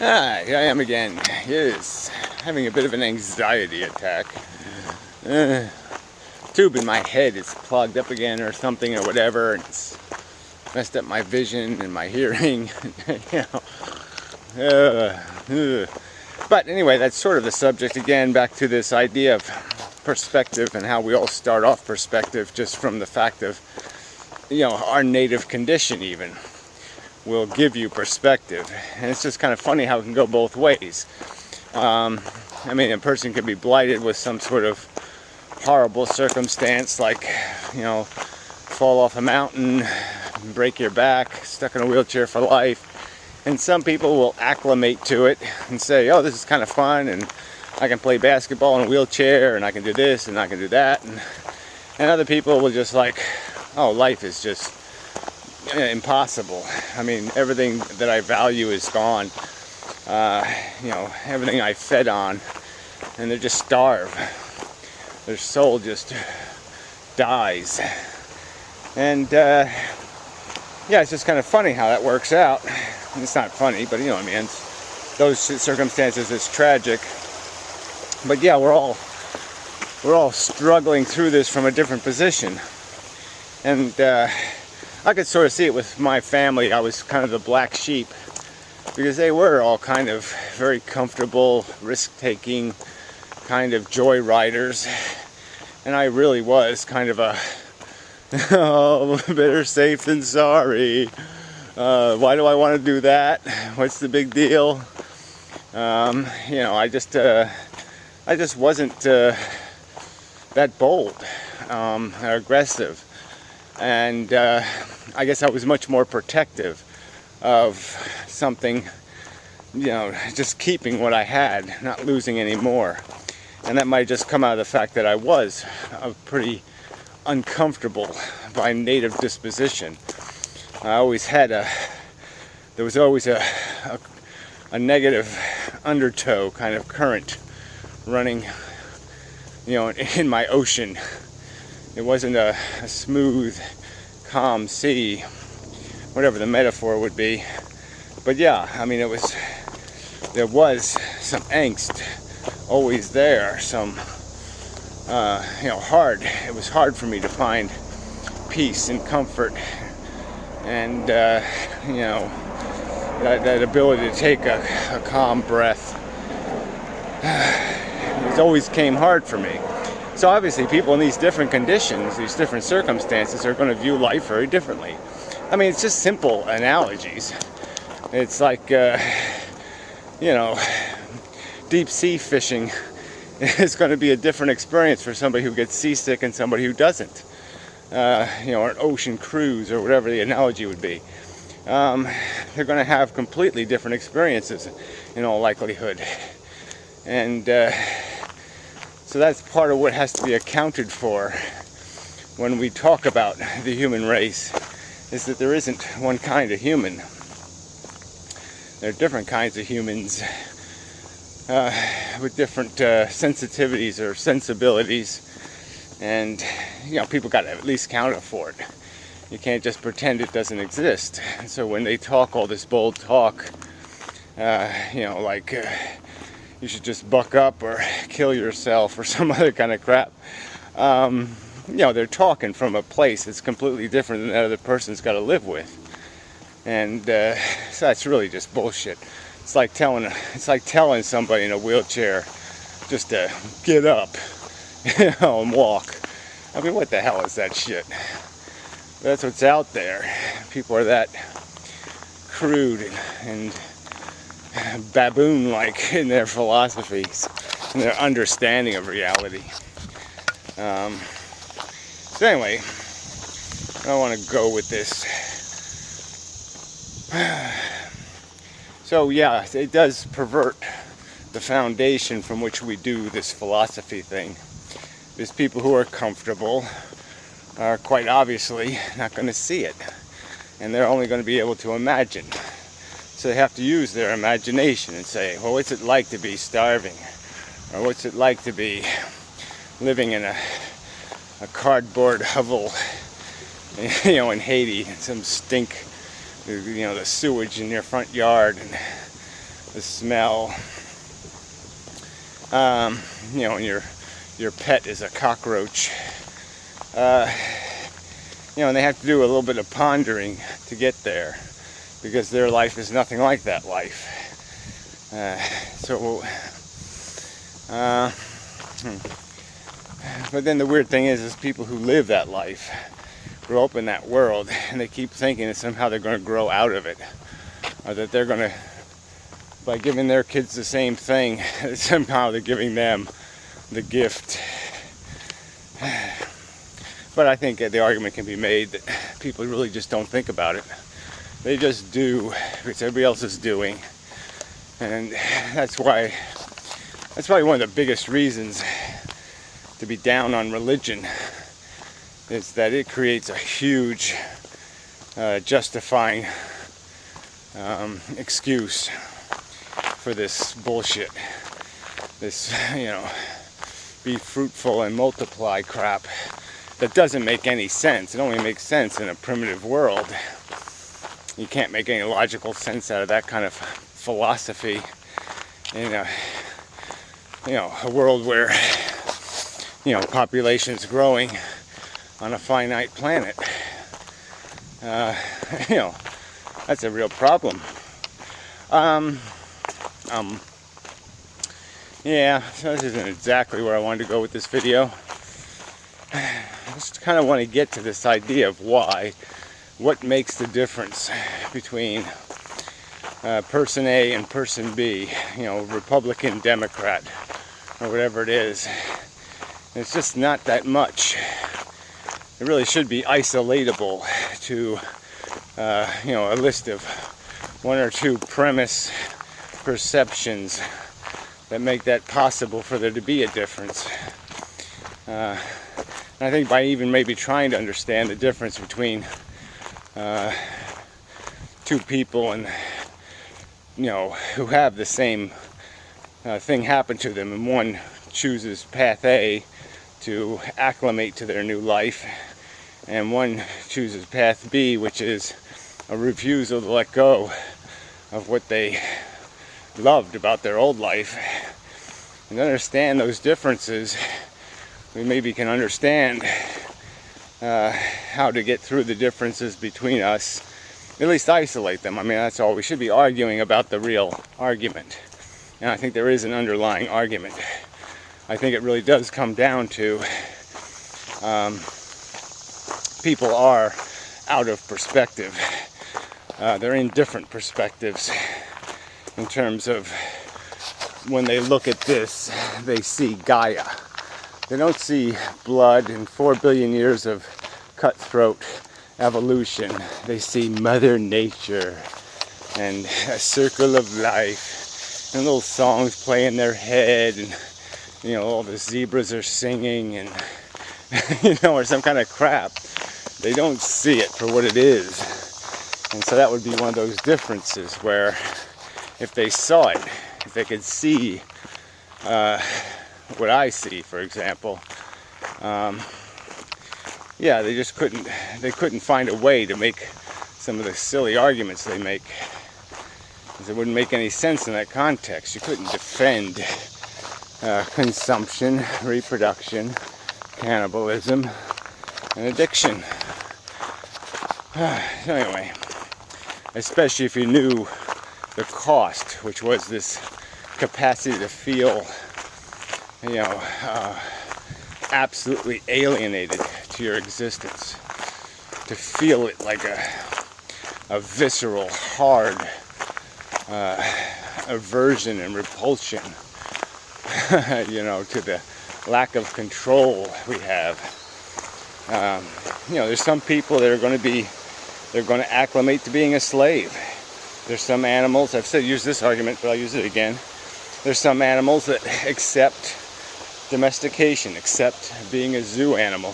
Here I am again. Yes, having a bit of an anxiety attack. Tube in my head is clogged up again or something or whatever, and it's messed up my vision and my hearing. But anyway, that's sort of the subject again, back to this idea of perspective and how we all start off perspective just from the fact of, our native condition even will give you perspective. And it's just kind of funny how it can go both ways. A person could be blighted with some sort of horrible circumstance, like, fall off a mountain, break your back, stuck in a wheelchair for life. And some people will acclimate to it and say, oh, this is kind of fun, and I can play basketball in a wheelchair, and I can do this, and I can do that. And other people will just like, oh, life is just impossible. Everything that I value is gone. Everything I fed on, and they just starve. Their soul just dies. And it's just kind of funny how that works out. It's not funny, but those circumstances, it's tragic. But yeah, we're all struggling through this from a different position. And I could sort of see it with my family. I was kind of the black sheep, because they were all kind of very comfortable, risk-taking kind of joyriders, and I really was kind of a better safe than sorry. Why do I want to do that? What's the big deal? I just wasn't that bold or aggressive, and I guess I was much more protective of something, just keeping what I had, not losing any more. And that might just come out of the fact that I was pretty uncomfortable by native disposition. I always had there was always a negative undertow kind of current running, in my ocean. It wasn't a smooth, calm sea, whatever the metaphor would be. But yeah, there was some angst always there, some, it was hard for me to find peace and comfort, and, that ability to take a calm breath. It always came hard for me. So obviously people in these different conditions, these different circumstances, are going to view life very differently. It's just simple analogies. It's like, deep sea fishing is going to be a different experience for somebody who gets seasick and somebody who doesn't. Or an ocean cruise, or whatever the analogy would be. They're going to have completely different experiences in all likelihood. And so that's part of what has to be accounted for when we talk about the human race, is that there isn't one kind of human. There are different kinds of humans with different sensitivities or sensibilities, and people got to at least counter for it. You can't just pretend it doesn't exist. And so when they talk all this bold talk, you should just buck up or kill yourself or some other kind of crap, they're talking from a place that's completely different than that other person's got to live with. And so that's really just bullshit. It's like telling somebody in a wheelchair just to get up, and walk. What the hell is that shit? That's what's out there. People are that crude and baboon-like in their philosophies and their understanding of reality. So anyway, I want to go with this. So yeah, it does pervert the foundation from which we do this philosophy thing. There's people who are comfortable are quite obviously not going to see it, and they're only going to be able to imagine. So they have to use their imagination and say, well, what's it like to be starving? Or what's it like to be living in a cardboard hovel, in Haiti, and some stink, the sewage in your front yard, and the smell. You know, when your pet is a cockroach. You know, and they have to do a little bit of pondering to get there, because their life is nothing like that life. But then the weird thing is people who live that life grow up in that world, and they keep thinking that somehow they're going to grow out of it, or that they're going to, by giving their kids the same thing, somehow they're giving them the gift. But I think the argument can be made that people really just don't think about it. They just do because everybody else is doing. And that's probably one of the biggest reasons to be down on religion, is that it creates a huge justifying excuse for this bullshit. This, you know, be fruitful and multiply crap that doesn't make any sense. It only makes sense in a primitive world. You can't make any logical sense out of that kind of philosophy in a world where, you know, population is growing on a finite planet. You know, that's a real problem. Yeah, so this isn't exactly where I wanted to go with this video. I just kind of want to get to this idea of what makes the difference between person A and person B, you know, Republican, Democrat, or whatever it is. It's just not that much. It really should be isolatable to, you know, a list of one or two premise perceptions that make that possible for there to be a difference. And I think by even maybe trying to understand the difference between two people, and you know, who have the same thing happen to them, and one chooses path A to acclimate to their new life, and one chooses path B, which is a refusal to let go of what they loved about their old life. And to understand those differences, we maybe can understand how to get through the differences between us, at least isolate them. I mean, that's all. We should be arguing about the real argument. And I think there is an underlying argument. I think it really does come down to people are out of perspective. They're in different perspectives in terms of when they look at this, they see Gaia. They don't see blood and 4 billion years of cutthroat evolution. They see Mother Nature and a circle of life, and little songs play in their head, and you know, all the zebras are singing, and you know, or some kind of crap. They don't see it for what it is. And so that would be one of those differences where if they saw it, if they could see what I see, for example, yeah, they just couldn't find a way to make some of the silly arguments they make, because it wouldn't make any sense in that context. You couldn't defend consumption, reproduction, cannibalism, and addiction. So anyway, especially if you knew the cost, which was this capacity to feel, you know, absolutely alienated to your existence, to feel it like a visceral, hard aversion and repulsion, you know, to the lack of control we have. You know, there's some people that are going to acclimate to being a slave. There's some animals, I've used this argument, but I'll use it again. There's some animals that accept domestication, accept being a zoo animal,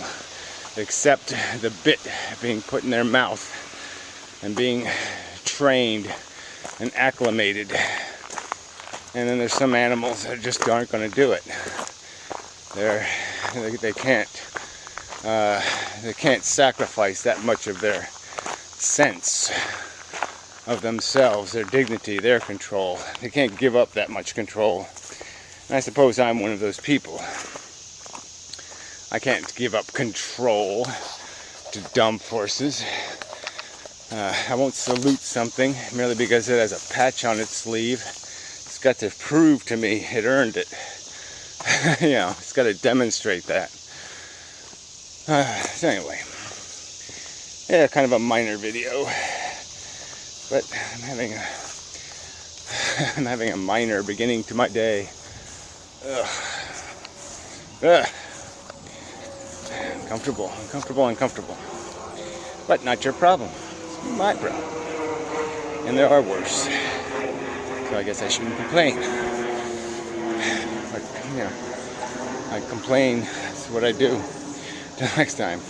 accept the bit being put in their mouth and being trained and acclimated. And then there's some animals that just aren't going to do it. They can't sacrifice that much of their sense of themselves, their dignity, their control. They can't give up that much control. And I suppose I'm one of those people. I can't give up control to dumb forces. I won't salute something merely because it has a patch on its sleeve. It's got to prove to me it earned it. You know, it's got to demonstrate that. So anyway, yeah, kind of a minor video, but I'm having a minor beginning to my day. Uncomfortable, but not your problem. It's my problem, and there are worse. So I guess I shouldn't complain. But you know, I complain. That's what I do. Till next time.